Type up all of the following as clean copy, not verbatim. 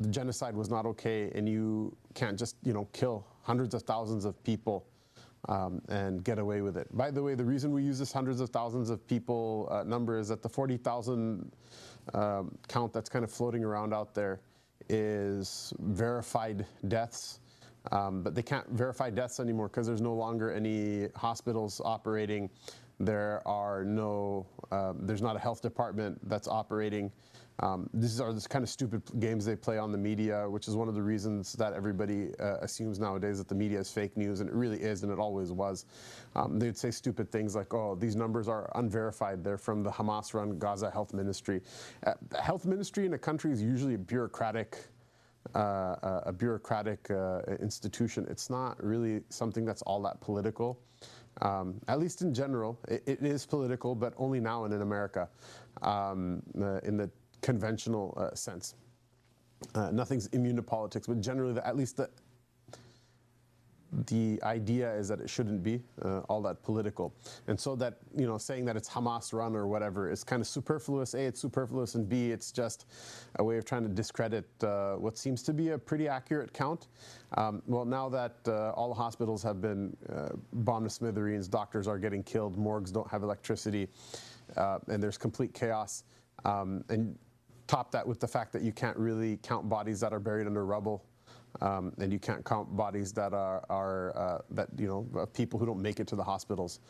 the genocide was not okay, and you can't just, kill hundreds of thousands of people and get away with it. By the way, the reason we use this hundreds of thousands of people number is that the 40,000 count that's kind of floating around out there is verified deaths. But they can't verify deaths anymore because there's no longer any hospitals operating. There's not a health department that's operating. These are this kind of stupid games they play on the media, which is one of the reasons that everybody assumes nowadays that the media is fake news, and it really is, and it always was. They'd say stupid things like, "Oh, these numbers are unverified. They're from the Hamas-run Gaza health ministry." The health ministry in a country is usually a bureaucratic institution. It's not really something that's all that political. At least in general, it is political, but only now and in America, in the conventional sense. Nothing's immune to politics, but generally, at least the idea is that it shouldn't be all that political. And so that, saying that it's Hamas run or whatever is kind of superfluous. A, it's superfluous, and B, it's just a way of trying to discredit what seems to be a pretty accurate count. Well, now that all the hospitals have been bombed to smithereens, doctors are getting killed, morgues don't have electricity, and there's complete chaos. And top that with the fact that you can't really count bodies that are buried under rubble. And you can't count bodies that are people who don't make it to the hospitals.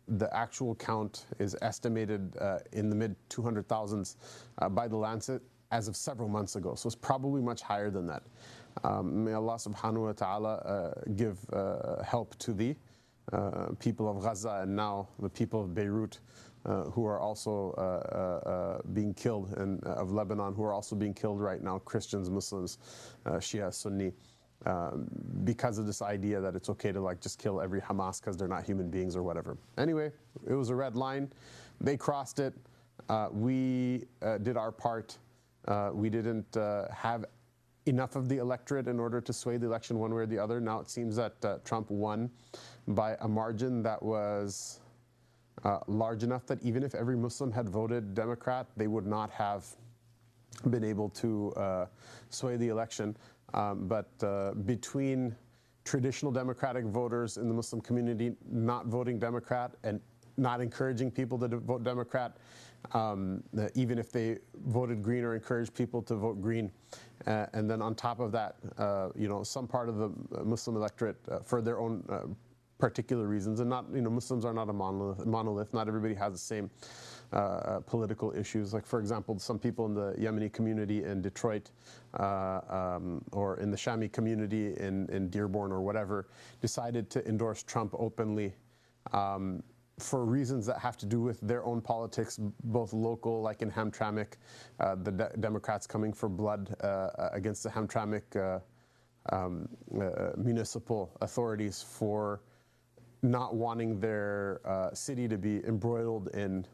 The actual count is estimated in the mid 200,000s by the Lancet as of several months ago. So it's probably much higher than that. May Allah subhanahu wa ta'ala give help to the people of Gaza and now the people of Beirut, who are also being killed, and of Lebanon, who are also being killed right now, Christians, Muslims, Shia, Sunni, because of this idea that it's okay to just kill every Hamas because they're not human beings or whatever. Anyway, it was a red line. They crossed it. We did our part. We didn't have enough of the electorate in order to sway the election one way or the other. Now it seems that Trump won by a margin that was large enough that even if every Muslim had voted Democrat, they would not have been able to sway the election. But between traditional Democratic voters in the Muslim community not voting Democrat and not encouraging people to vote Democrat, even if they voted Green or encouraged people to vote Green, and then on top of that, some part of the Muslim electorate for their own particular reasons, and not, Muslims are not a monolith. Not everybody has the same political issues. Like, for example, some people in the Yemeni community in Detroit or in the Shami community in Dearborn or whatever decided to endorse Trump openly for reasons that have to do with their own politics, both local, like in Hamtramck, the Democrats coming for blood against the Hamtramck municipal authorities for not wanting their city to be embroiled in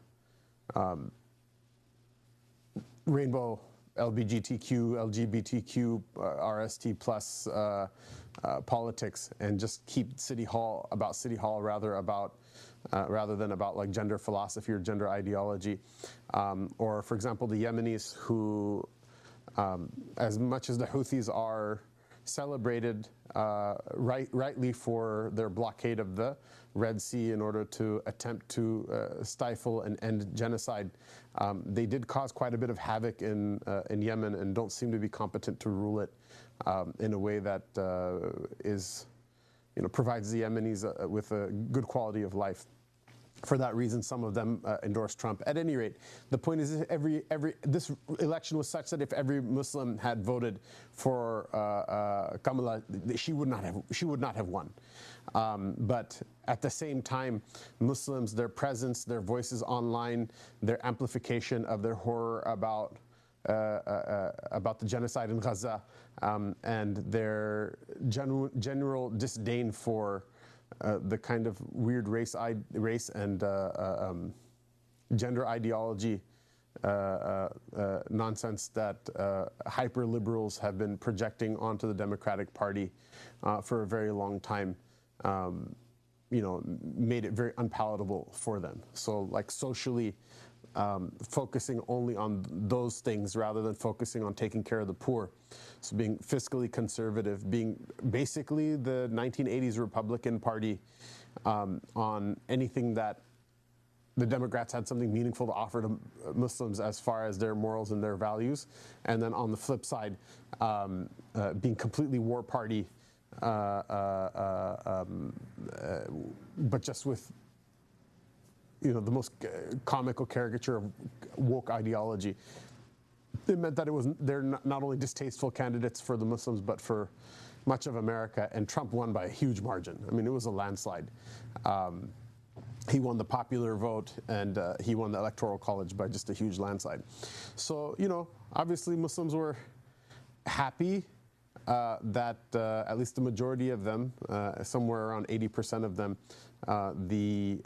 rainbow LGBTQ, RST plus politics, and just keep City Hall rather than about like gender philosophy or gender ideology. Or, for example, the Yemenis who, as much as the Houthis are celebrated rightly for their blockade of the Red Sea in order to attempt to stifle and end genocide, they did cause quite a bit of havoc in Yemen and don't seem to be competent to rule it in a way that provides the Yemenis with a good quality of life. For that reason, some of them endorsed Trump. At any rate, the point is, this election was such that if every Muslim had voted for Kamala, she would not have won. But at the same time, Muslims, their presence, their voices online, their amplification of their horror about the genocide in Gaza, and their general disdain for the kind of weird race and gender ideology nonsense that hyper liberals have been projecting onto the Democratic Party for a very long time, made it very unpalatable for them. So, like, socially, focusing only on those things rather than focusing on taking care of the poor. So being fiscally conservative, being basically the 1980s Republican Party on anything that the Democrats had something meaningful to offer to Muslims as far as their morals and their values. And then on the flip side, being completely war party, but just with the most comical caricature of woke ideology. It meant that they're not only distasteful candidates for the Muslims, but for much of America. And Trump won by a huge margin. I mean, it was a landslide. He won the popular vote, and he won the Electoral College by just a huge landslide. So, obviously Muslims were happy that at least the majority of them, somewhere around 80% of them, the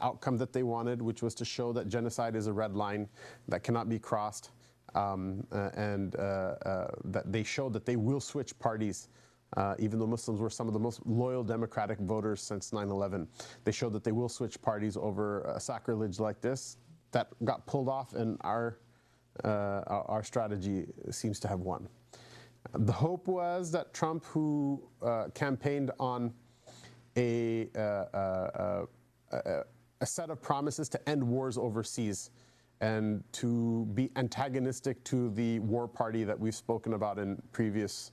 outcome that they wanted, which was to show that genocide is a red line that cannot be crossed, and that they showed that they will switch parties. Even though Muslims were some of the most loyal Democratic voters since 9/11, they showed that they will switch parties over a sacrilege like this. That got pulled off, and our strategy seems to have won. The hope was that Trump, who campaigned on a set of promises to end wars overseas and to be antagonistic to the war party that we've spoken about in previous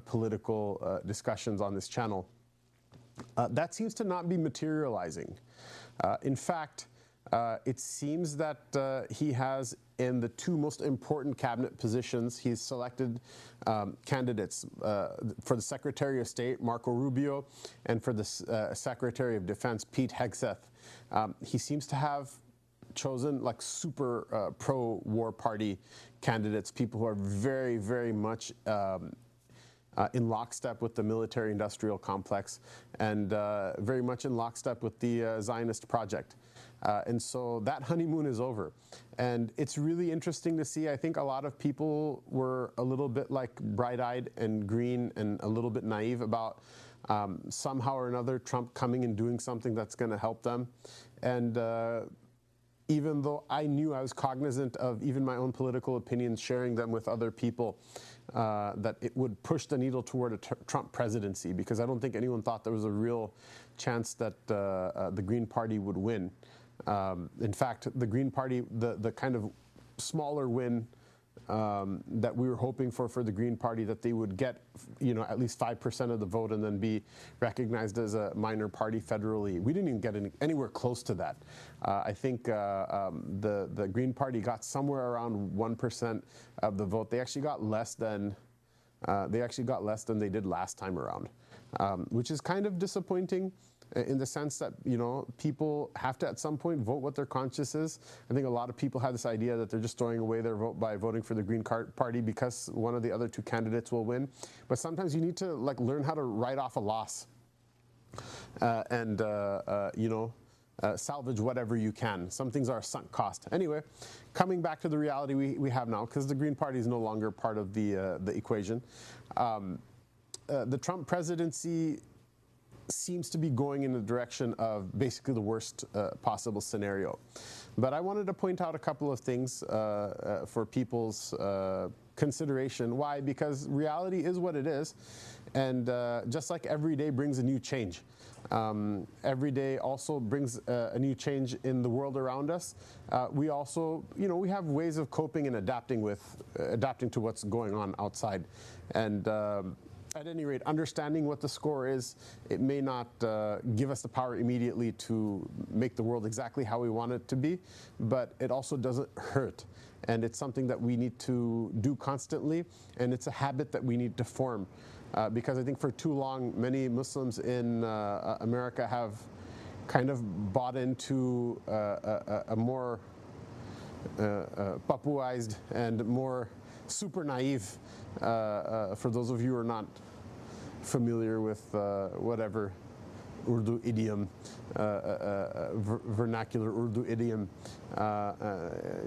political discussions on this channel, that seems to not be materializing. In fact, it seems that he has, in the two most important cabinet positions, he's selected candidates for the Secretary of State, Marco Rubio, and for the Secretary of Defense, Pete Hegseth. He seems to have chosen like super pro-war party candidates, people who are very, very much in lockstep with the military-industrial complex and very much in lockstep with the Zionist project. And so that honeymoon is over. And it's really interesting to see. I think a lot of people were a little bit like bright-eyed and green and a little bit naive about somehow or another Trump coming and doing something that's going to help them. And even though I knew, I was cognizant of even my own political opinions, sharing them with other people, that it would push the needle toward a Trump presidency, because I don't think anyone thought there was a real chance that the Green Party would win. In fact, the Green Party, the kind of smaller win that we were hoping for the Green Party, that they would get, at least 5% of the vote and then be recognized as a minor party federally. We didn't even get anywhere close to that. I think the Green Party got somewhere around 1% of the vote. They actually got less than they did last time around, which is kind of disappointing. In the sense that, people have to at some point vote what their conscience is. I think a lot of people have this idea that they're just throwing away their vote by voting for the Green Party because one of the other two candidates will win. But sometimes you need to learn how to write off a loss and salvage whatever you can. Some things are a sunk cost. Anyway, coming back to the reality we have now, because the Green Party is no longer part of the equation. The Trump presidency seems to be going in the direction of basically the worst possible scenario. But I wanted to point out a couple of things for people's consideration. Why? Because reality is what it is. And just like every day brings a new change, every day also brings a new change in the world around us. We also, we have ways of coping and adapting to what's going on outside. And at any rate, understanding what the score is, it may not give us the power immediately to make the world exactly how we want it to be, but it also doesn't hurt. And it's something that we need to do constantly, and it's a habit that we need to form. Because I think for too long, many Muslims in America have kind of bought into a more Papuized and more super naive, for those of you who are not familiar with whatever Urdu idiom, vernacular Urdu idiom,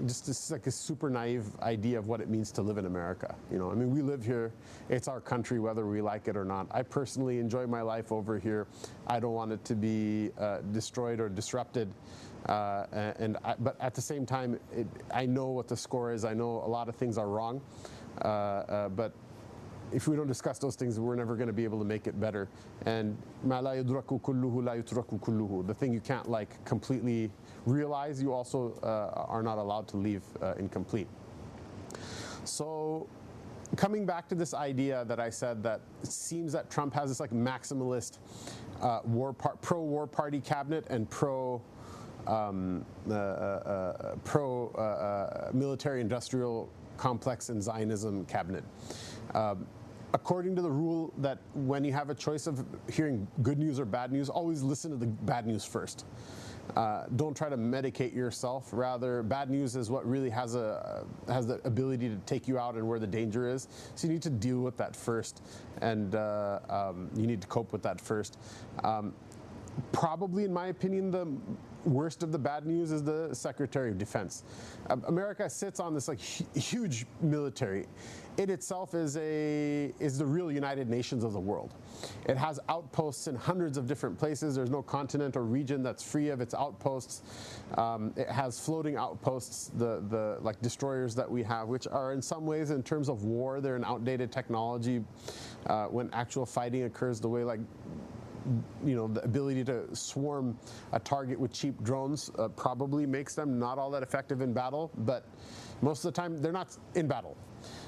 just this like a super naive idea of what it means to live in America. I mean, we live here, it's our country whether we like it or not. I personally enjoy my life over here. I don't want it to be destroyed or disrupted. But at the same time, I know what the score is. I know a lot of things are wrong, but if we don't discuss those things, we're never going to be able to make it better. And مَا لَا يُدْرَكُ كُلُّهُ لَا يُتْرَكُ كُلُّهُ. The thing you can't like completely realize, you also are not allowed to leave incomplete. So coming back to this idea that I said, that it seems that Trump has this like maximalist pro-war party cabinet and military-industrial complex and Zionism cabinet. According to the rule that when you have a choice of hearing good news or bad news, always listen to the bad news first. Don't try to medicate yourself. Rather, bad news is what really has the ability to take you out and where the danger is. So you need to deal with that first, and you need to cope with that first. Probably, in my opinion, the worst of the bad news is the Secretary of Defense. America sits on this like huge military. It itself is the real United Nations of the world. It has outposts in hundreds of different places. There's no continent or region that's free of its outposts. It has floating outposts, the like destroyers that we have, which are in some ways, in terms of war, they're an outdated technology. When actual fighting occurs, the way like, you know, the ability to swarm a target with cheap drones probably makes them not all that effective in battle, but most of the time they're not in battle.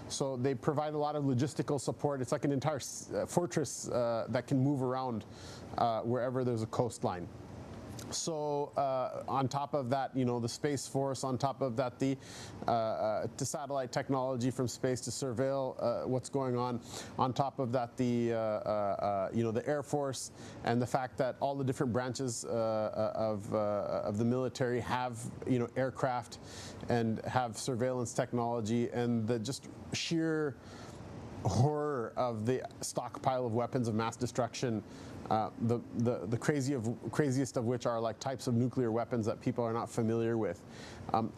So they provide a lot of logistical support. It's like an entire fortress that can move around wherever there's a coastline. So on top of that, you know, the Space Force, on top of that, the satellite technology from space to surveil what's going on top of that, the you know, the Air Force, and the fact that all the different branches of the military have, you know, aircraft and have surveillance technology, and the just sheer horror of the stockpile of weapons of mass destruction. The craziest of which are like types of nuclear weapons that people are not familiar with.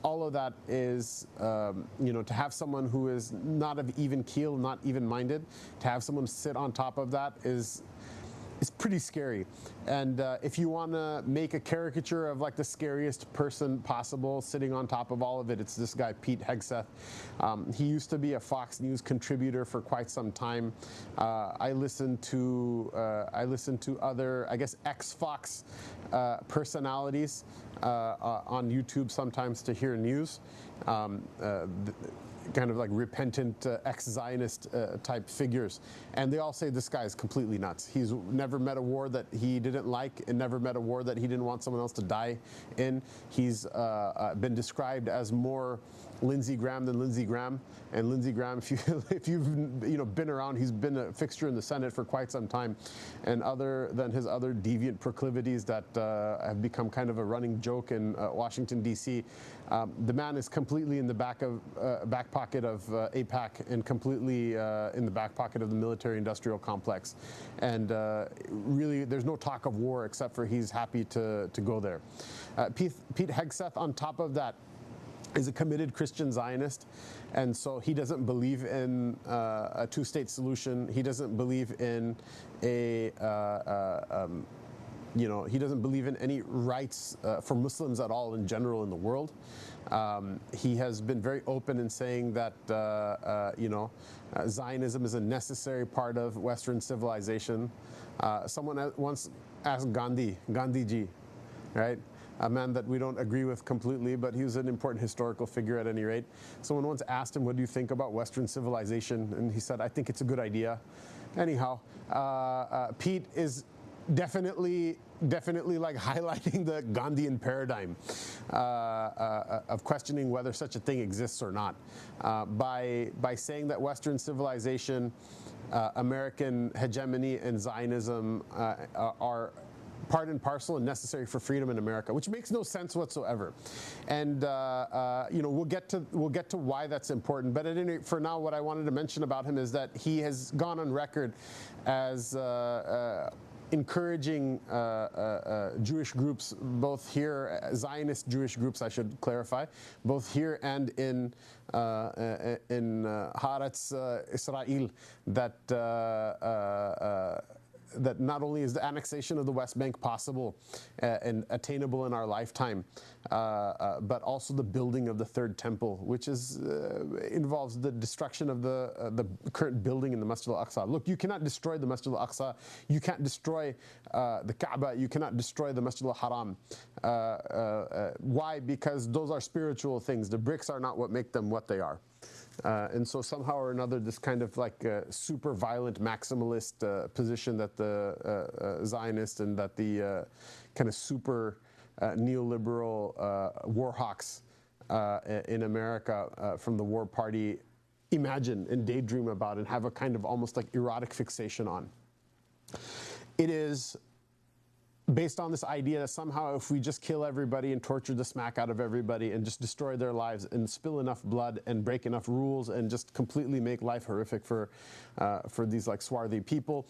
All of that is, you know, to have someone who is not of even keel, not even minded, to have someone sit on top of that is pretty scary. And if you want to make a caricature of like the scariest person possible sitting on top of all of it, it's this guy Pete Hegseth. He used to be a Fox News contributor for quite some time. I listened to other, I guess, ex-Fox personalities on YouTube sometimes to hear news. Kind of like repentant ex-Zionist type figures, and they all say this guy is completely nuts. He's never met a war that he didn't like, and never met a war that he didn't want someone else to die in. He's been described as more Lindsey Graham than Lindsey Graham, and Lindsey Graham, if you've you know, been around, he's been a fixture in the Senate for quite some time, and other than his other deviant proclivities that have become kind of a running joke in Washington D.C., the man is completely in the back pocket of AIPAC, and completely in the back pocket of the military-industrial complex, and really there's no talk of war except for he's happy to go there. Pete Hegseth, on top of that, is a committed Christian Zionist, and so he doesn't believe in a two-state solution. He doesn't believe in a you know, he doesn't believe in any rights for Muslims at all in general in the world. He has been very open in saying that you know, Zionism is a necessary part of Western civilization. Someone once asked Gandhiji, right? A man that we don't agree with completely, but he was an important historical figure at any rate. Someone once asked him, what do you think about Western civilization? And he said, I think it's a good idea. Anyhow, Pete is definitely like highlighting the Gandhian paradigm of questioning whether such a thing exists or not, by saying that Western civilization, American hegemony, and Zionism are part and parcel and necessary for freedom in America, which makes no sense whatsoever. And you know, we'll get to why that's important. But at any rate, for now, what I wanted to mention about him is that he has gone on record as encouraging Jewish groups, both here, Zionist Jewish groups, I should clarify, both here and in Haaretz Israel, that that not only is the annexation of the West Bank possible and attainable in our lifetime, but also the building of the third temple, which involves the destruction of the current building in the Masjid al-Aqsa. Look, you cannot destroy the Masjid al-Aqsa, you can't destroy the Kaaba, you cannot destroy the Masjid al-Haram. Why? Because those are spiritual things. The bricks are not what make them what they are. And so somehow or another, this kind of like super violent maximalist position that the Zionists and that the kind of super neoliberal war hawks in America from the war party imagine and daydream about and have a kind of almost like erotic fixation on. It is based on this idea that somehow if we just kill everybody and torture the smack out of everybody and just destroy their lives and spill enough blood and break enough rules and just completely make life horrific for these like swarthy people,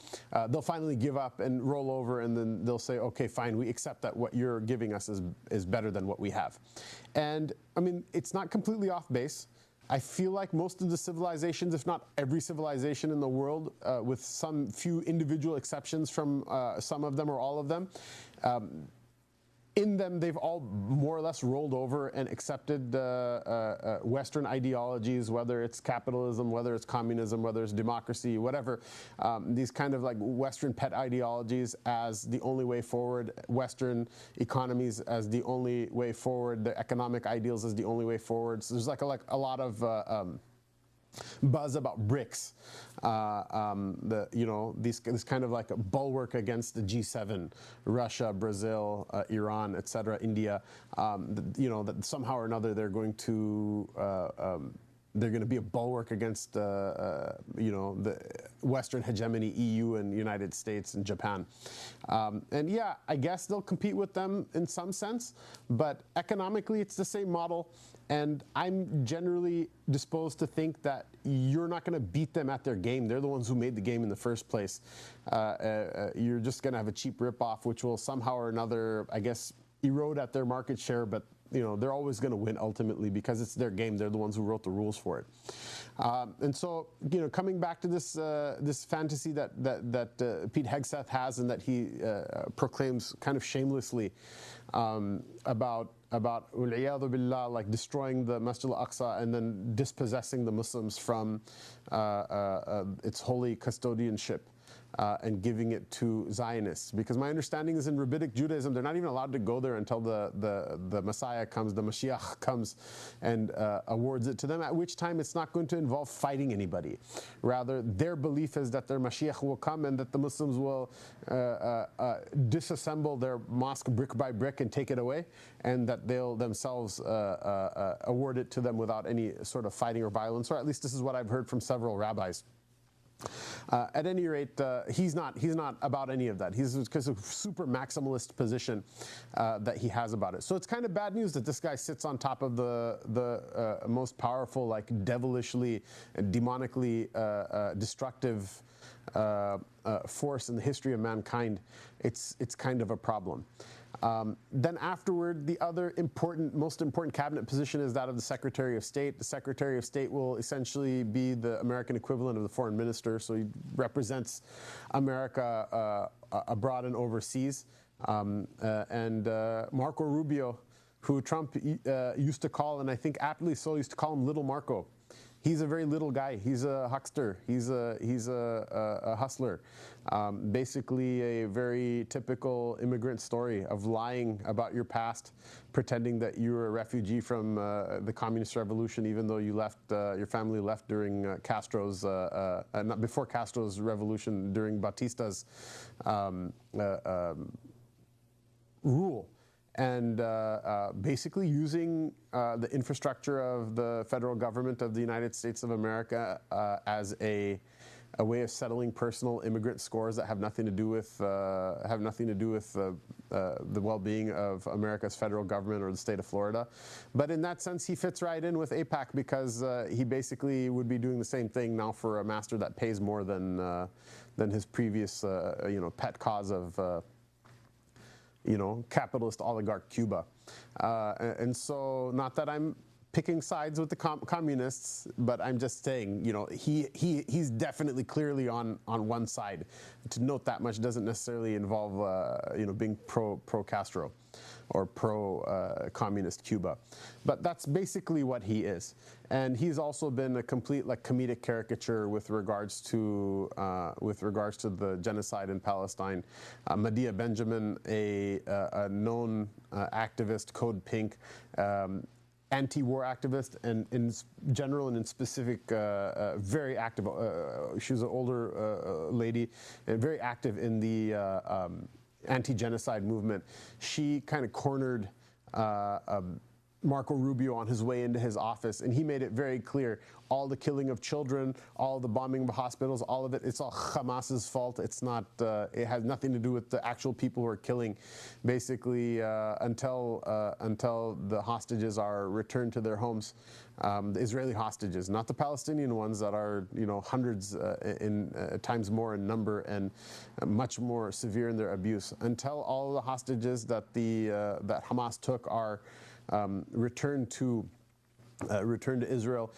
they'll finally give up and roll over, and then they'll say, okay, fine, we accept that what you're giving us is better than what we have. And I mean, it's not completely off base. I feel like most of the civilizations, if not every civilization in the world, with some few individual exceptions from some of them or all of them, in them they've all more or less rolled over and accepted Western ideologies, whether it's capitalism, whether it's communism, whether it's democracy, whatever, these kind of like Western pet ideologies as the only way forward, Western economies as the only way forward, the economic ideals as the only way forward. So there's like a lot of buzz about BRICS, this kind of like a bulwark against the G7, Russia, Brazil, Iran, etc., India. That somehow or another they're going to be a bulwark against the Western hegemony, EU and United States and Japan. And yeah, I guess they'll compete with them in some sense, but economically it's the same model. And I'm generally disposed to think that you're not going to beat them at their game. They're the ones who made the game in the first place. You're just going to have a cheap ripoff, which will somehow or another, I guess, erode at their market share. But they're always going to win ultimately because it's their game. They're the ones who wrote the rules for it. And so, coming back to this this fantasy that Pete Hegseth has and that he proclaims kind of shamelessly about ul-iyadhu billah, like destroying the Masjid al-Aqsa and then dispossessing the Muslims from its holy custodianship. And giving it to Zionists, because my understanding is in Rabbinic Judaism they're not even allowed to go there until the Messiah comes, the Mashiach comes and awards it to them, at which time it's not going to involve fighting anybody. Rather, their belief is that their Mashiach will come and that the Muslims will disassemble their mosque brick by brick and take it away, and that they'll themselves award it to them without any sort of fighting or violence, or at least this is what I've heard from several rabbis. At any rate, he's not about any of that. He's because of super maximalist position that he has about it. So it's kind of bad news that this guy sits on top of the most powerful, like devilishly, demonically destructive force in the history of mankind. It's kind of a problem. Then afterward, the other most important cabinet position is that of the Secretary of State. The Secretary of State will essentially be the American equivalent of the foreign minister, so he represents America abroad and overseas. And Marco Rubio, who Trump used to call, and I think aptly so, used to call him Little Marco. He's a very little guy. He's a huckster. He's a hustler. Basically, a very typical immigrant story of lying about your past, pretending that you were a refugee from the communist revolution, even though you left, your family left during Castro's, not before Castro's revolution, during Batista's rule. And basically using the infrastructure of the federal government of the United States of America as a way of settling personal immigrant scores that have nothing to do with the well-being of America's federal government or the state of Florida. But in that sense, he fits right in with AIPAC because he basically would be doing the same thing now for a master that pays more than his previous pet cause of capitalist oligarch Cuba. And so, not that I'm picking sides with the communists, but I'm just saying, you know, he's definitely clearly on one side. To note that much doesn't necessarily involve, you know, being pro Castro or pro communist Cuba, but that's basically what he is. And he's also been a complete like comedic caricature with regards to the genocide in Palestine. Medea Benjamin, a known activist, Code Pink, anti-war activist, and in general and in specific, very active. She was an older lady and very active in the anti-genocide movement. She kind of cornered Marco Rubio on his way into his office, and he made it very clear, all the killing of children, all the bombing of hospitals, all of it, it's all Hamas's fault. It's not, it has nothing to do with the actual people who are killing. Basically, until the hostages are returned to their homes, the Israeli hostages, not the Palestinian ones that are, you know, hundreds times more in number and much more severe in their abuse. Until all the hostages that that Hamas took are returned to Israel,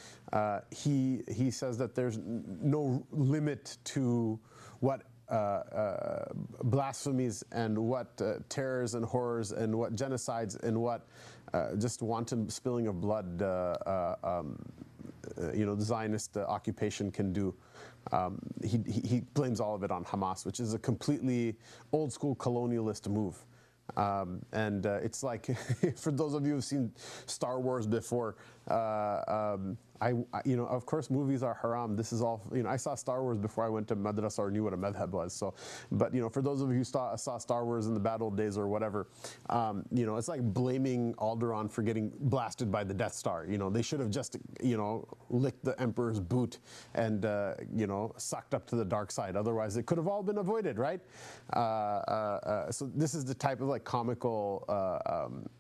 he says that there's no limit to what blasphemies and what terrors and horrors and what genocides and what just wanton spilling of blood, you know, the Zionist occupation can do. He blames all of it on Hamas, which is a completely old school colonialist move. And it's like, for those of you who've seen Star Wars before, you know, of course, movies are haram. This is all, you know, I saw Star Wars before I went to madrasa or knew what a madhab was. So, but, you know, for those of you who saw Star Wars in the bad old days or whatever, you know, it's like blaming Alderaan for getting blasted by the Death Star. You know, they should have just, you know, licked the Emperor's boot and, you know, sucked up to the dark side. Otherwise, it could have all been avoided, right? So this is the type of like comical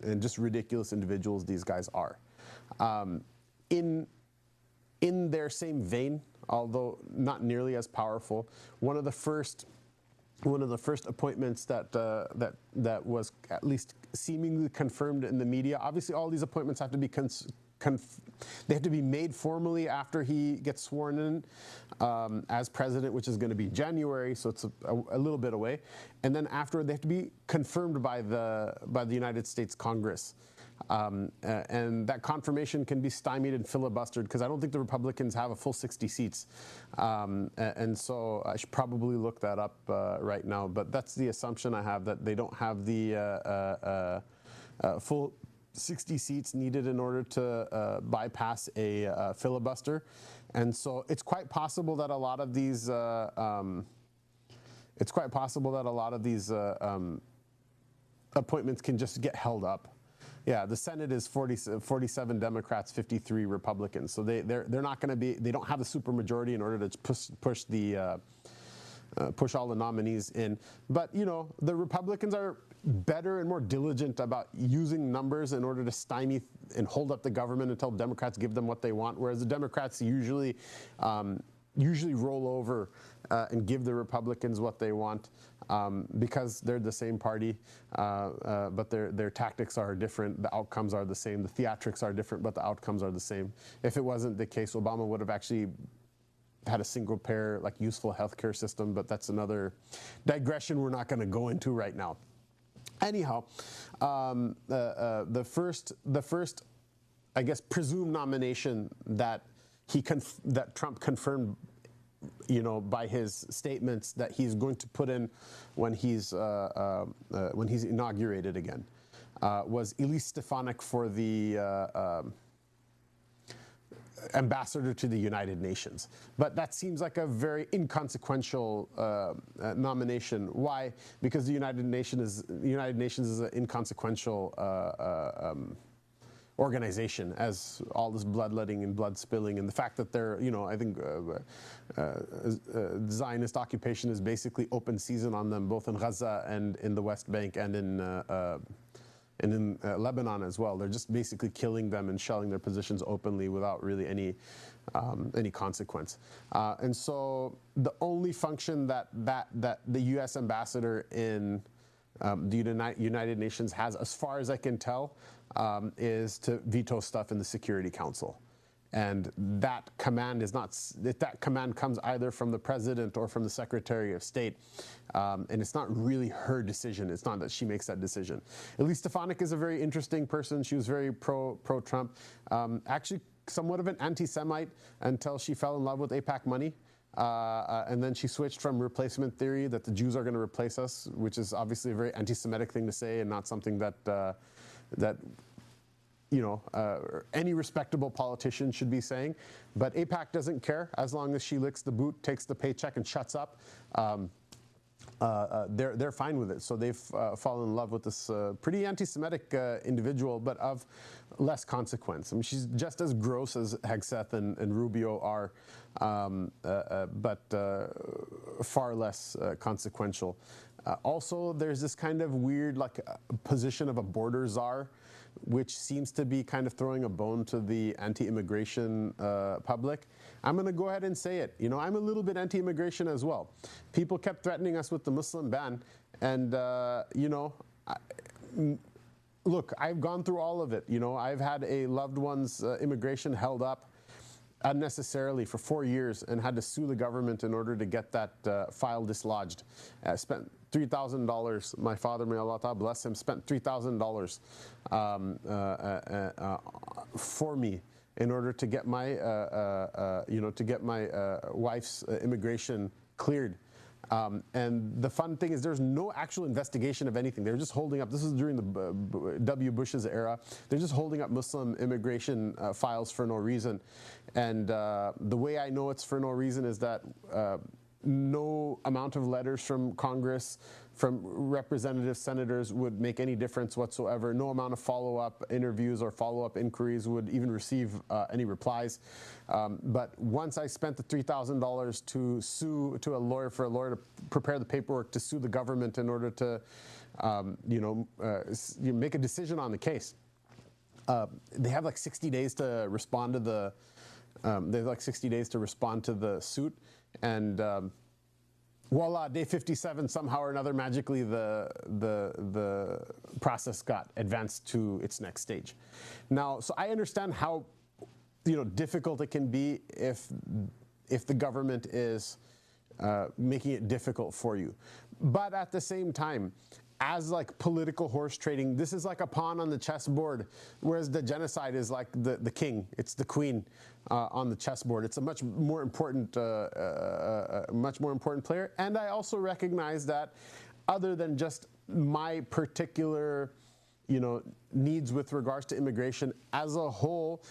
and just ridiculous individuals these guys are. In their same vein, although not nearly as powerful, one of the first appointments that was at least seemingly confirmed in the media. Obviously, all these appointments have to be they have to be made formally after he gets sworn in as president, which is going to be January, so it's a little bit away. And then after, they have to be confirmed by the United States Congress. And that confirmation can be stymied and filibustered because I don't think the Republicans have a full 60 seats. And so I should probably look that up right now. But that's the assumption I have, that they don't have the full 60 seats needed in order to bypass a filibuster. And so it's quite possible that a lot of these appointments can just get held up. Yeah, the Senate is 47 Democrats, 53 Republicans. So they're not going to be, they don't have a supermajority in order to push all the nominees in. But, you know, the Republicans are better and more diligent about using numbers in order to stymie and hold up the government until Democrats give them what they want, whereas the Democrats usually roll over and give the Republicans what they want because they're the same party, but their tactics are different. The outcomes are the same. The theatrics are different, but the outcomes are the same. If it wasn't the case, Obama would have actually had a single-payer, like, useful healthcare system, but that's another digression we're not going to go into right now. Anyhow, the first, I guess, presumed nomination that Trump confirmed, you know, by his statements that he's going to put in when he's inaugurated again, was Elise Stefanik for the ambassador to the United Nations. But that seems like a very inconsequential nomination. Why? Because the United Nations is an inconsequential organization, as all this bloodletting and blood spilling, and the fact that they're, you know, I think Zionist occupation is basically open season on them, both in Gaza and in the West Bank and in Lebanon as well. They're just basically killing them and shelling their positions openly without really any consequence. And so the only function that the U.S. ambassador in the United Nations has, as far as I can tell, is to veto stuff in the Security Council. And that command is not, that command comes either from the president or from the Secretary of State. And it's not really her decision. It's not that she makes that decision. Elise Stefanik is a very interesting person. She was very pro-Trump. Actually, somewhat of an anti-Semite until she fell in love with AIPAC money. And then she switched from replacement theory, that the Jews are going to replace us, which is obviously a very anti-Semitic thing to say and not something that you know, any respectable politician should be saying. But AIPAC doesn't care as long as she licks the boot, takes the paycheck, and shuts up. They're fine with it. So they've fallen in love with this pretty anti-Semitic individual, but of less consequence. I mean, she's just as gross as Hegseth and Rubio are, but far less consequential. Also, there's this kind of weird, like, position of a border czar, which seems to be kind of throwing a bone to the anti-immigration public. I'm going to go ahead and say it. You know, I'm a little bit anti-immigration as well. People kept threatening us with the Muslim ban, and you know, look, I've gone through all of it. You know, I've had a loved one's immigration held up unnecessarily for 4 years and had to sue the government in order to get that file dislodged. Spent $3,000. My father, may Allah Ta'ala bless him, spent $3,000 for me in order to get my, you know, to get my wife's immigration cleared. And the fun thing is there's no actual investigation of anything. They're just holding up, this is during the W. Bush's era, they're just holding up Muslim immigration files for no reason. And the way I know it's for no reason is that no amount of letters from Congress, from representative senators would make any difference whatsoever. No amount of follow-up interviews or follow-up inquiries would even receive any replies. But once I spent the $3,000 to sue to a lawyer, for a lawyer to prepare the paperwork to sue the government in order to, you know, make a decision on the case, they have like 60 days to respond to the. They have like 60 days to respond to the suit, and voila, day 57, somehow or another, magically the process got advanced to its next stage. Now, so I understand how, you know, difficult it can be if the government is making it difficult for you, but at the same time, as like political horse trading, this is like a pawn on the chessboard, whereas the genocide is like the king, it's the queen on the chessboard. It's a much more important player. And I also recognize that other than just my particular, you know, needs with regards to immigration as a whole,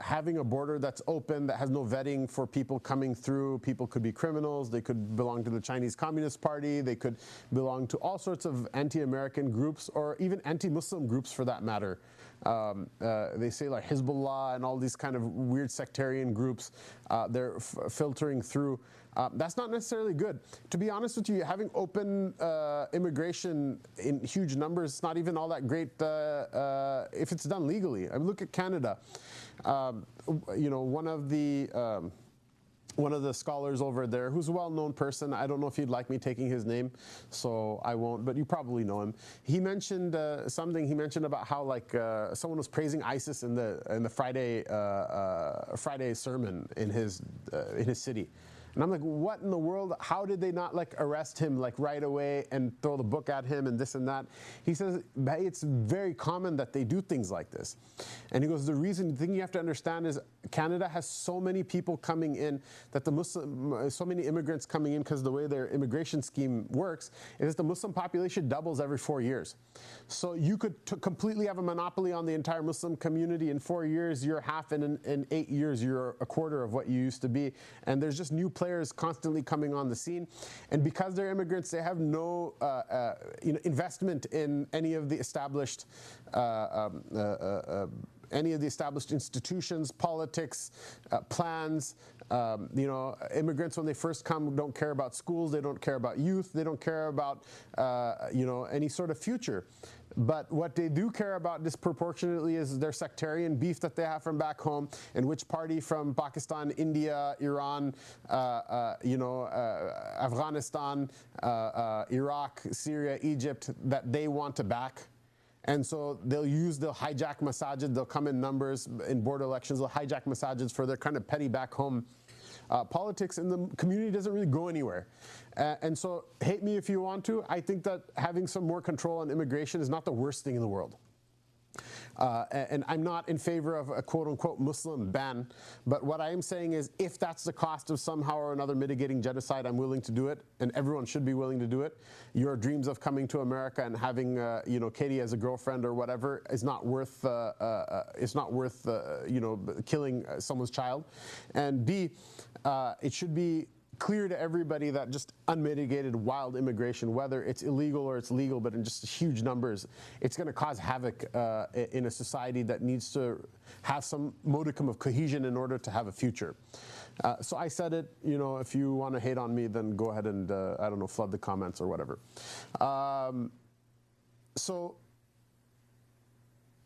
having a border that's open, that has no vetting for people coming through. People could be criminals, they could belong to the Chinese Communist Party, they could belong to all sorts of anti-American groups, or even anti-Muslim groups for that matter. They say like Hezbollah and all these kind of weird sectarian groups, they're filtering through. That's not necessarily good. To be honest with you, having open immigration in huge numbers is not even all that great if it's done legally. I mean, look at Canada. You know, one of the scholars over there, who's a well-known person, I don't know if he'd like me taking his name, so I won't, but you probably know him. He mentioned something. He mentioned about how like someone was praising ISIS in the Friday sermon in his city. And I'm like, what in the world? How did they not like arrest him like right away and throw the book at him and this and that? He says, it's very common that they do things like this. And he goes, the thing you have to understand is Canada has so many people coming in that so many immigrants coming in, because the way their immigration scheme works is that the Muslim population doubles every 4 years. So you could completely have a monopoly on the entire Muslim community. In 4 years, you're half, and in 8 years, you're a quarter of what you used to be. And there's just new players constantly coming on the scene, and because they're immigrants, they have no you know, investment in any of the established institutions, politics, plans. You know, immigrants when they first come don't care about schools, they don't care about youth, they don't care about you know, any sort of future. But what they do care about disproportionately is their sectarian beef that they have from back home, and which party from Pakistan, India, Iran, you know, Afghanistan, Iraq, Syria, Egypt that they want to back. And so they'll hijack masajid, they'll come in numbers in border elections, they'll hijack masajids for their kind of petty back home politics, and the community doesn't really go anywhere. And so hate me if you want to, I think that having some more control on immigration is not the worst thing in the world. And I'm not in favor of a quote-unquote Muslim ban, but what I am saying is if that's the cost of somehow or another mitigating genocide, I'm willing to do it, and everyone should be willing to do it. Your dreams of coming to America and having Katie as a girlfriend or whatever is not worth killing someone's child. And B, it should be clear to everybody that just unmitigated wild immigration, whether it's illegal or it's legal, but in just huge numbers, it's going to cause havoc in a society that needs to have some modicum of cohesion in order to have a future. So I said it, if you want to hate on me, then go ahead and, I don't know, flood the comments or whatever. So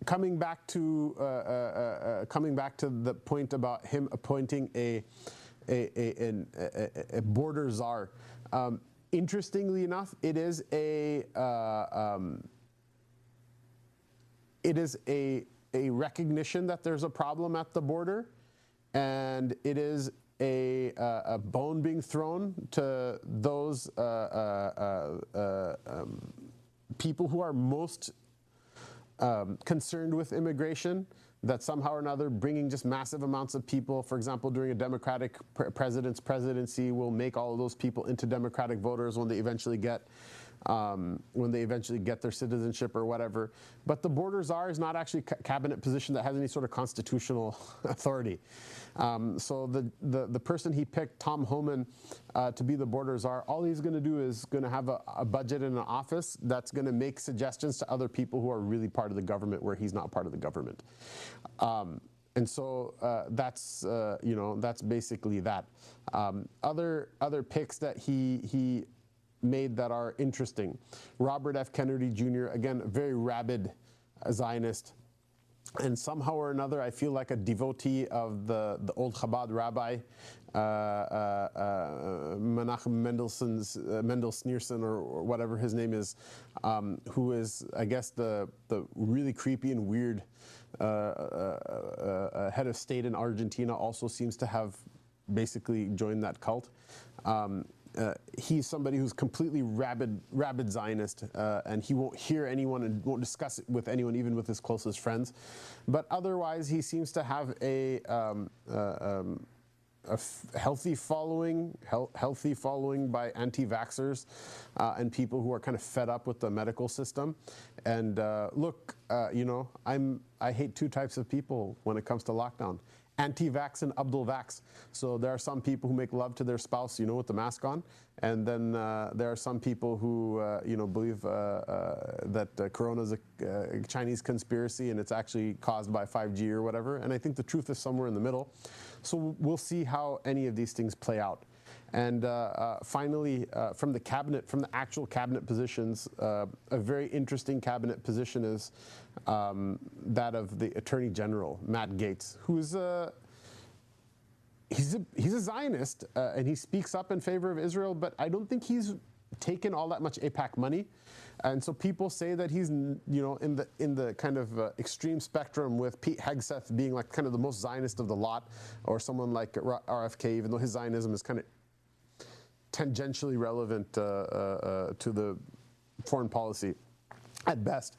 coming back to the point about him appointing a border czar. Interestingly enough, it is a recognition that there's a problem at the border, and it is a bone being thrown to those people who are most concerned with immigration, that somehow or another bringing just massive amounts of people, for example, during a Democratic president's presidency, will make all of those people into Democratic voters when they eventually get their citizenship or whatever. But the border czar is not actually a cabinet position that has any sort of constitutional authority. So the person he picked, Tom Homan, to be the border czar, all he's going to do is going to have a budget in an office that's going to make suggestions to other people who are really part of the government where he's not part of the government. And so that's basically that. Other picks that he made that are interesting. Robert F. Kennedy Jr., again, a very rabid Zionist, and somehow or another I feel like a devotee of the old Chabad rabbi, Menachem Mendel Schneerson, or whatever his name is, who is, I guess, the really creepy and weird head of state in Argentina, also seems to have basically joined that cult. He's somebody who's completely rabid Zionist, and he won't hear anyone and won't discuss it with anyone, even with his closest friends. But otherwise, he seems to have a healthy following by anti-vaxxers and people who are kind of fed up with the medical system. And look, I hate two types of people when it comes to lockdown: anti-vax and Abdul-vax. So there are some people who make love to their spouse, with the mask on, and then there are some people who, believe that Corona is a Chinese conspiracy and it's actually caused by 5G or whatever. And I think the truth is somewhere in the middle. So we'll see how any of these things play out. And finally, from the actual cabinet positions, a very interesting cabinet position is that of the Attorney General, Matt Gaetz, who's he's a Zionist, and he speaks up in favor of Israel, but I don't think he's taken all that much AIPAC money. And so people say that he's, in the kind of extreme spectrum, with Pete Hegseth being like kind of the most Zionist of the lot, or someone like RFK, even though his Zionism is kind of tangentially relevant to the foreign policy at best.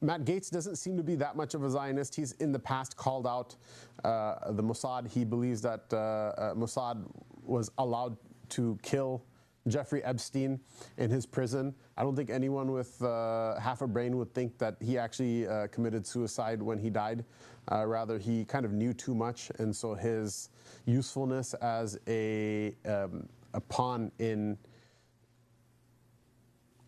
Matt Gaetz doesn't seem to be that much of a Zionist. He's in the past called out the Mossad. He believes that Mossad was allowed to kill Jeffrey Epstein in his prison. I don't think anyone with half a brain would think that he actually committed suicide when he died. Rather, he kind of knew too much, and so his usefulness as a pawn in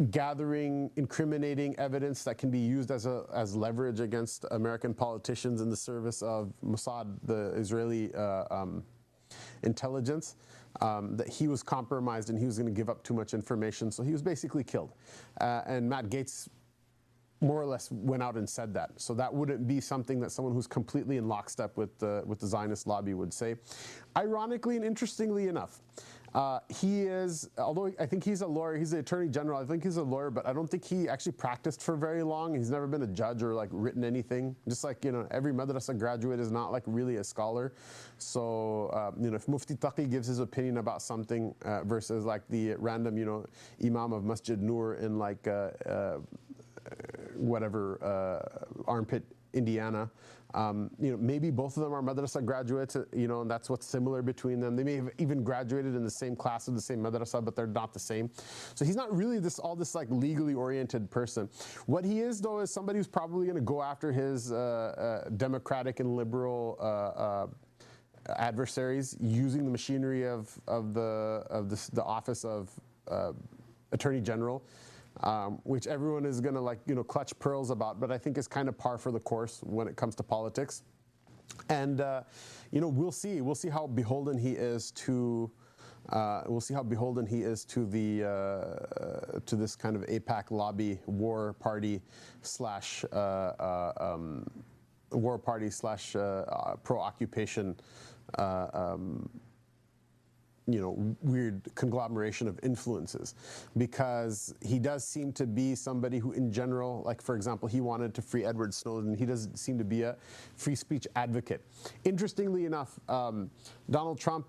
gathering incriminating evidence that can be used as leverage against American politicians in the service of Mossad, the Israeli intelligence, that he was compromised and he was going to give up too much information, so he was basically killed. And Matt Gaetz more or less went out and said that. So that wouldn't be something that someone who's completely in lockstep with the Zionist lobby would say. Ironically and interestingly enough, He is, although I think he's a lawyer, he's the attorney general. I think he's a lawyer, but I don't think he actually practiced for very long. He's never been a judge or like written anything. Just like, you know, every madrasa graduate is not like really a scholar. So, you know, if Mufti Taqi gives his opinion about something versus like the random, you know, Imam of Masjid Noor in like Armpit, Indiana, you know, maybe both of them are madrasa graduates, you know, and that's what's similar between them. They may have even graduated in the same class of the same madrasa, but they're not the same. So he's not really all this like legally oriented person. What he is, though, is somebody who's probably going to go after his democratic and liberal adversaries using the machinery of the office of Attorney General. Which everyone is going to like, you know, clutch pearls about, but I think is kind of par for the course when it comes to politics. And, you know, we'll see how beholden he is to, to this kind of AIPAC lobby war party slash pro-occupation, you know, weird conglomeration of influences, because he does seem to be somebody who in general, like for example, he wanted to free Edward Snowden. He doesn't seem to be a free speech advocate. Interestingly enough, Donald Trump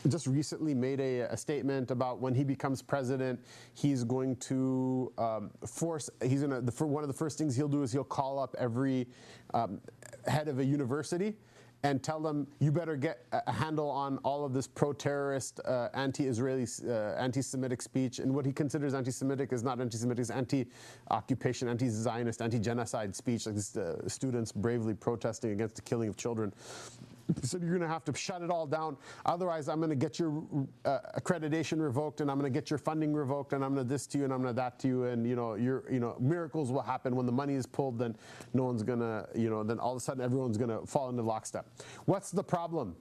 just recently made a statement about when he becomes president, he's going to one of the first things he'll do is he'll call up every head of a university and tell them, you better get a handle on all of this pro-terrorist, anti-Israeli, anti-Semitic speech. And what he considers anti-Semitic is not anti-Semitic, it's anti-occupation, anti-Zionist, anti-genocide speech, like these students bravely protesting against the killing of children. He said, you're going to have to shut it all down. Otherwise, I'm going to get your accreditation revoked, and I'm going to get your funding revoked, and I'm going to this to you, and I'm going to that to you, and miracles will happen when the money is pulled. Then no one's going to, then all of a sudden everyone's going to fall into lockstep. What's the problem?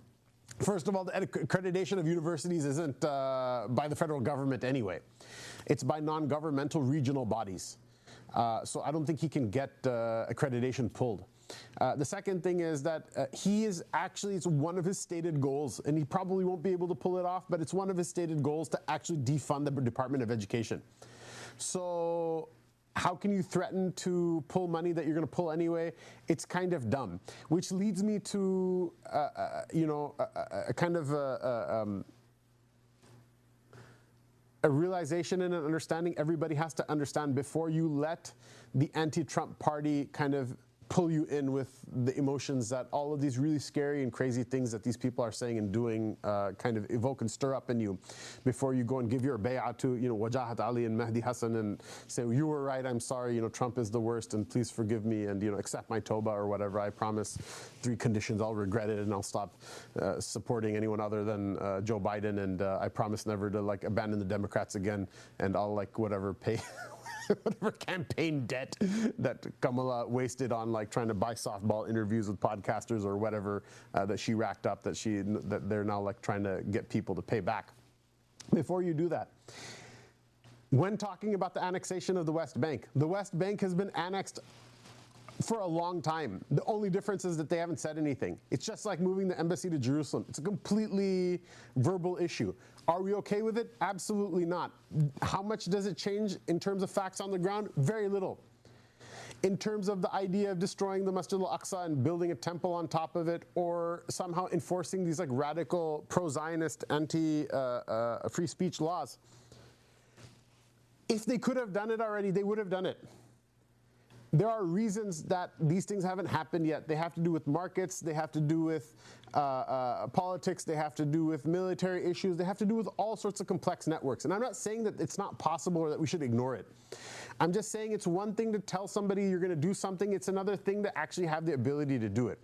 First of all, the accreditation of universities isn't by the federal government anyway. It's by non-governmental regional bodies. So I don't think he can get accreditation pulled. The second thing is that it's one of his stated goals, and he probably won't be able to pull it off, but it's one of his stated goals to actually defund the Department of Education. So how can you threaten to pull money that you're going to pull anyway? It's kind of dumb, which leads me to, a realization and an understanding everybody has to understand before you let the anti-Trump party kind of pull you in with the emotions that all of these really scary and crazy things that these people are saying and doing kind of evoke and stir up in you before you go and give your bay'ah to, Wajahat Ali and Mahdi Hassan and say, you were right, I'm sorry, Trump is the worst and please forgive me and, accept my tawbah or whatever. I promise 3 conditions, I'll regret it and I'll stop supporting anyone other than Joe Biden, and I promise never to abandon the Democrats again, and I'll pay whatever campaign debt that Kamala wasted on trying to buy softball interviews with podcasters or whatever that she racked up that they're now trying to get people to pay back. Before you do that, when talking about the annexation of the West Bank has been annexed for a long time. The only difference is that they haven't said anything. It's just like moving the embassy to Jerusalem. It's a completely verbal issue. Are we okay with it? Absolutely not. How much does it change in terms of facts on the ground? Very little. In terms of the idea of destroying the Masjid al-Aqsa and building a temple on top of it, or somehow enforcing these radical pro-Zionist anti-free speech laws, if they could have done it already, they would have done it. There are reasons that these things haven't happened yet. They have to do with markets, they have to do with politics, they have to do with military issues, they have to do with all sorts of complex networks. And I'm not saying that it's not possible or that we should ignore it. I'm just saying it's one thing to tell somebody you're going to do something, it's another thing to actually have the ability to do it.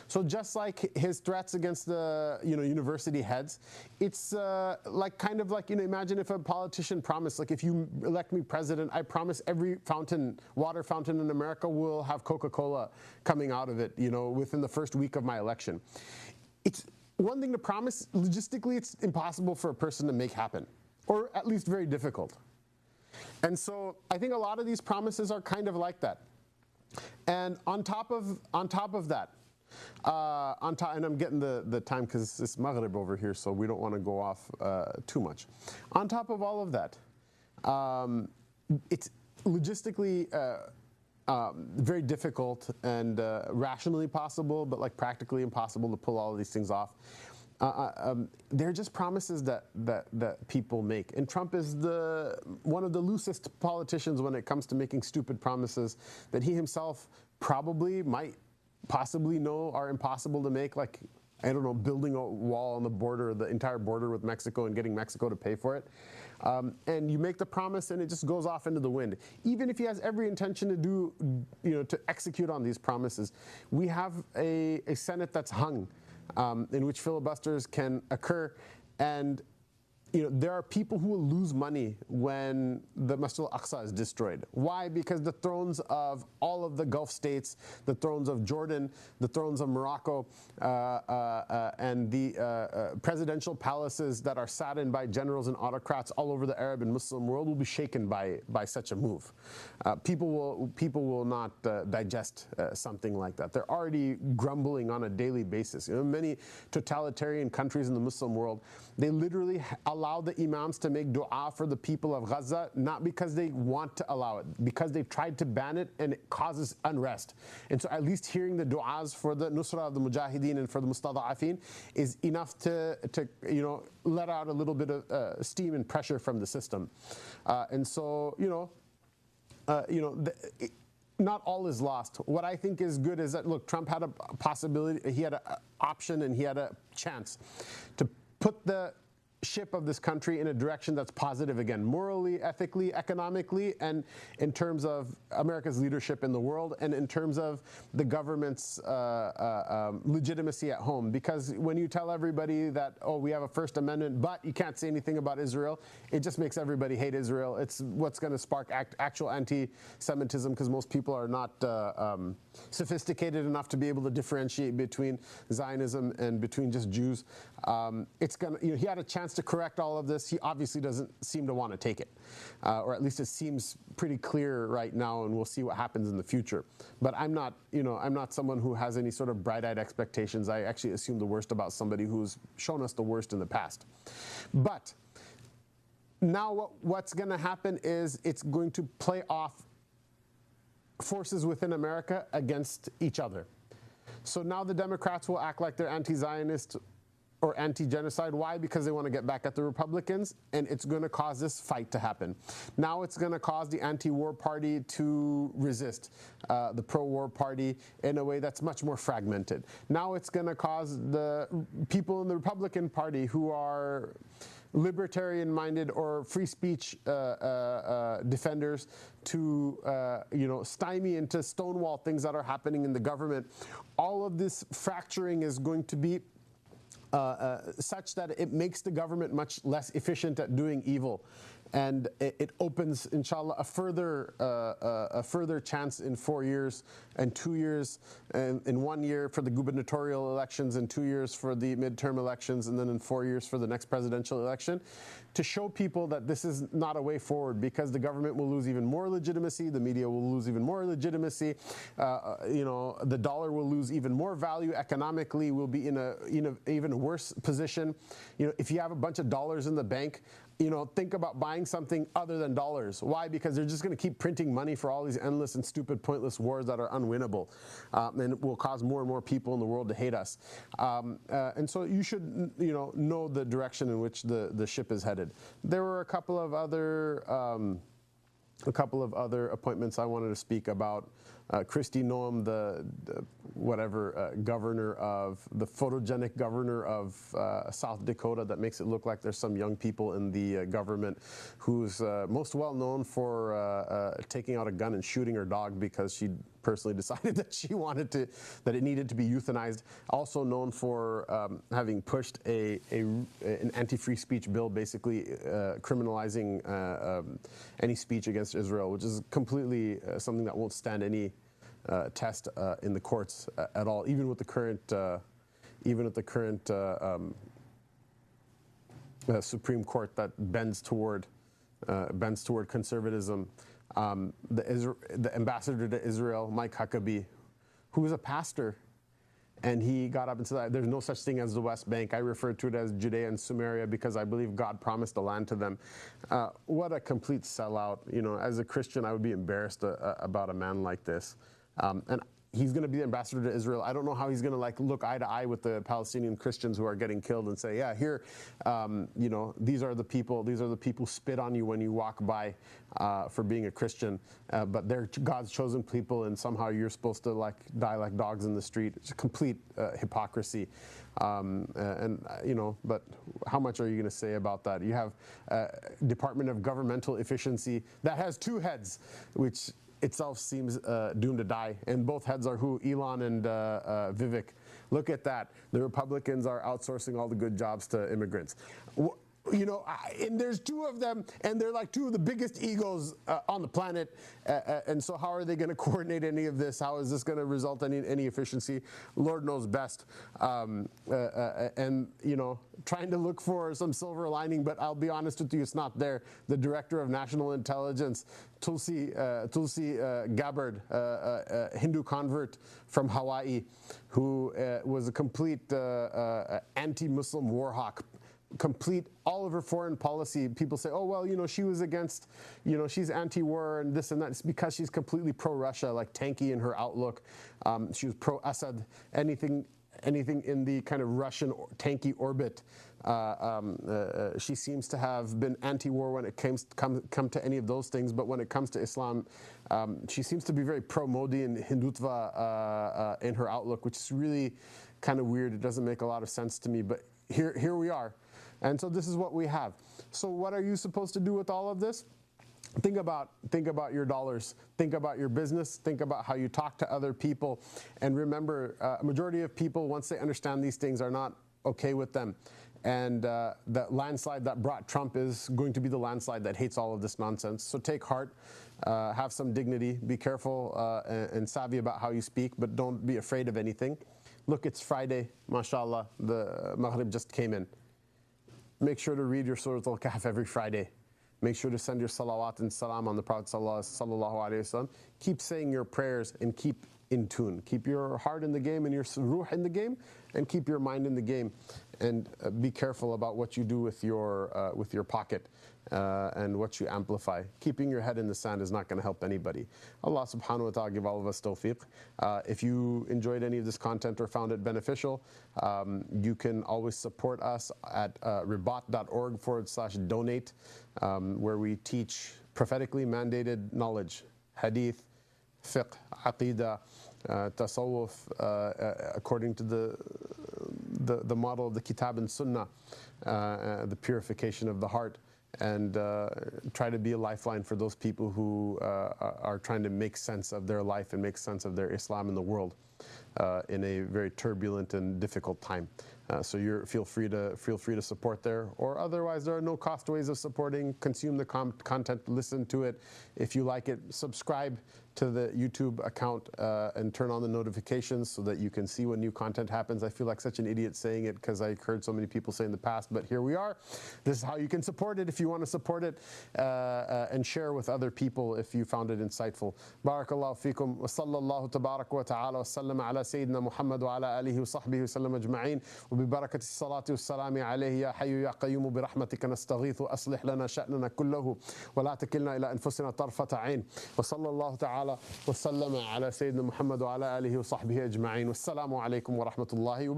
So just like his threats against the university heads, it's imagine if a politician promised, if you elect me president, I promise every water fountain in America will have Coca-Cola coming out of it, within the first week of my election. It's one thing to promise. Logistically, it's impossible for a person to make happen, or at least very difficult. And so I think a lot of these promises are kind of like that. And on top of that, And I'm getting the time because it's Maghrib over here, so we don't want to go off too much. On top of all of that, it's logistically very difficult and rationally possible, but like practically impossible to pull all of these things off. They're just promises that people make, and Trump is one of the loosest politicians when it comes to making stupid promises that he himself probably might possibly know are impossible to make, like, I don't know, building a wall on the border, the entire border with Mexico, and getting Mexico to pay for it. And you make the promise and it just goes off into the wind. Even if he has every intention to do, to execute on these promises, we have a Senate that's hung, in which filibusters can occur. And there are people who will lose money when the Masjid al-Aqsa is destroyed. Why? Because the thrones of all of the Gulf states, the thrones of Jordan, the thrones of Morocco, and the presidential palaces that are sat in by generals and autocrats all over the Arab and Muslim world will be shaken by such a move. People will not digest something like that. They're already grumbling on a daily basis. Many totalitarian countries in the Muslim world, they literally allow the imams to make dua for the people of Gaza, not because they want to allow it, because they've tried to ban it and it causes unrest. And so at least hearing the duas for the Nusra of the Mujahideen and for the Mustada'afin is enough to let out a little bit of steam and pressure from the system. And so, not all is lost. What I think is good is that, look, Trump had a possibility, he had an option and he had a chance to put the ship of this country in a direction that's positive again, morally, ethically, economically, and in terms of America's leadership in the world, and in terms of the government's legitimacy at home. Because when you tell everybody that, oh, we have a First Amendment, but you can't say anything about Israel, it just makes everybody hate Israel. It's what's going to spark actual anti-Semitism, because most people are not sophisticated enough to be able to differentiate between Zionism and between just Jews. He had a chance to correct all of this. He obviously doesn't seem to want to take it, or at least it seems pretty clear right now, and we'll see what happens in the future. But I'm not someone who has any sort of bright-eyed expectations. I actually assume the worst about somebody who's shown us the worst in the past. But now what's going to happen is it's going to play off forces within America against each other. So now the Democrats will act like they're anti-Zionist or anti-genocide. Why? Because they want to get back at the Republicans, and it's going to cause this fight to happen. Now it's going to cause the anti-war party to resist the pro-war party in a way that's much more fragmented. Now it's going to cause the people in the Republican Party who are libertarian-minded or free speech defenders to stymie and to stonewall things that are happening in the government. All of this fracturing is going to be such that it makes the government much less efficient at doing evil, and it opens, inshallah, a further chance in 4 years and 2 years, and in 1 year for the gubernatorial elections, and 2 years for the midterm elections, and then in 4 years for the next presidential election, to show people that this is not a way forward, because the government will lose even more legitimacy, the media will lose even more legitimacy, the dollar will lose even more value economically, will be in a even worse position. If you have a bunch of dollars in the bank, think about buying something other than dollars. Why? Because they're just going to keep printing money for all these endless and stupid, pointless wars that are unwinnable, and it will cause more and more people in the world to hate us. And so you should, know the direction in which the ship is headed. There were a couple of other appointments I wanted to speak about. Kristi Noem, the governor of the photogenic governor of South Dakota, that makes it look like there's some young people in the government, who's most well known for taking out a gun and shooting her dog because she personally decided that that it needed to be euthanized. Also known for having pushed an anti-free speech bill, basically criminalizing any speech against Israel, which is completely something that won't stand any test in the courts at all, even with the current Supreme Court that bends toward conservatism. The ambassador to Israel, Mike Huckabee, who was a pastor and he got up and said, there's no such thing as the West Bank. I refer to it as Judea and Samaria because I believe God promised the land to them. What a complete sellout. You know, as a Christian, I would be embarrassed about a man like this. And he's going to be the ambassador to Israel. I don't know how he's going to like look eye to eye with the Palestinian Christians who are getting killed and say, yeah, here, you know, these are the people who spit on you when you walk by for being a Christian, but they're God's chosen people, and somehow you're supposed to like die like dogs in the street. It's a complete hypocrisy. You know, but how much are you going to say about that? You have Department of Governmental Efficiency that has two heads, which itself seems doomed to die, and both heads are who? Elon and Vivek. Look at that. The Republicans are outsourcing all the good jobs to immigrants. You know, and there's two of them, and they're like two of the biggest egos on the planet. And so how are they going to coordinate any of this? How is this going to result in any efficiency? Lord knows best. And, you know, trying to look for some silver lining, but I'll be honest with you, it's not there. The Director of National Intelligence, Tulsi Gabbard, Hindu convert from Hawaii, who was a complete anti-Muslim war hawk, complete all of her foreign policy. People say, oh, well, you know, she was against, you know, she's anti-war and this and that. It's because she's completely pro-Russia, like tanky in her outlook. She was pro-Assad, anything in the kind of Russian tanky orbit. She seems to have been anti-war when it come to any of those things, but when it comes to Islam, she seems to be very pro-Modi and Hindutva in her outlook, which is really kind of weird. It doesn't make a lot of sense to me, but here we are. And so this is what we have. So what are you supposed to do with all of this? Think about your dollars. Think about your business. Think about how you talk to other people. And remember, a majority of people, once they understand these things, are not okay with them. And the landslide that brought Trump is going to be the landslide that hates all of this nonsense. So take heart, have some dignity, be careful and savvy about how you speak, but don't be afraid of anything. Look, it's Friday, mashallah, the Maghrib just came in. Make sure to read your Surah Al-Kahf every Friday. Make sure to send your salawat and salam on the Prophet sallallahu alaihi wasallam. Keep saying your prayers and keep in tune. Keep your heart in the game and your ruh in the game, and keep your mind in the game. And be careful about what you do with your pocket and what you amplify. Keeping your head in the sand is not going to help anybody. Allah subhanahu wa ta'ala give all of us tawfiq. If you enjoyed any of this content or found it beneficial, you can always support us at ribat.org/donate, where we teach prophetically mandated knowledge, hadith, fiqh, aqidah, tasawwuf, according to the model of the Kitab and Sunnah, the purification of the heart, and try to be a lifeline for those people who are trying to make sense of their life and make sense of their Islam in the world in a very turbulent and difficult time. So feel free to support there, or otherwise there are no cost ways of supporting. Consume the content, listen to it. If you like it, subscribe to the YouTube account and turn on the notifications so that you can see when new content happens. I feel like such an idiot saying it because I heard so many people say in the past, but here we are. This is how you can support it if you want to support it, and share with other people if you found it insightful. Barakallahu feekum wa sallallahu tabarak wa ta'ala wa sallam ala sayyidina Muhammad wa ala alihi wa sahbihi wa sallam ajma'in wa bi barakati salati wa salami alayhi ya hayyu ya qayyum bi rahmatika nastaghithu aslih lana sha'nana kullahu wa la takilna ila anfusina tarfata 'ain wa sallallahu ta'ala وسلم على سيدنا محمد وعلى آله وصحبه أجمعين والسلام عليكم ورحمة الله وبركاته.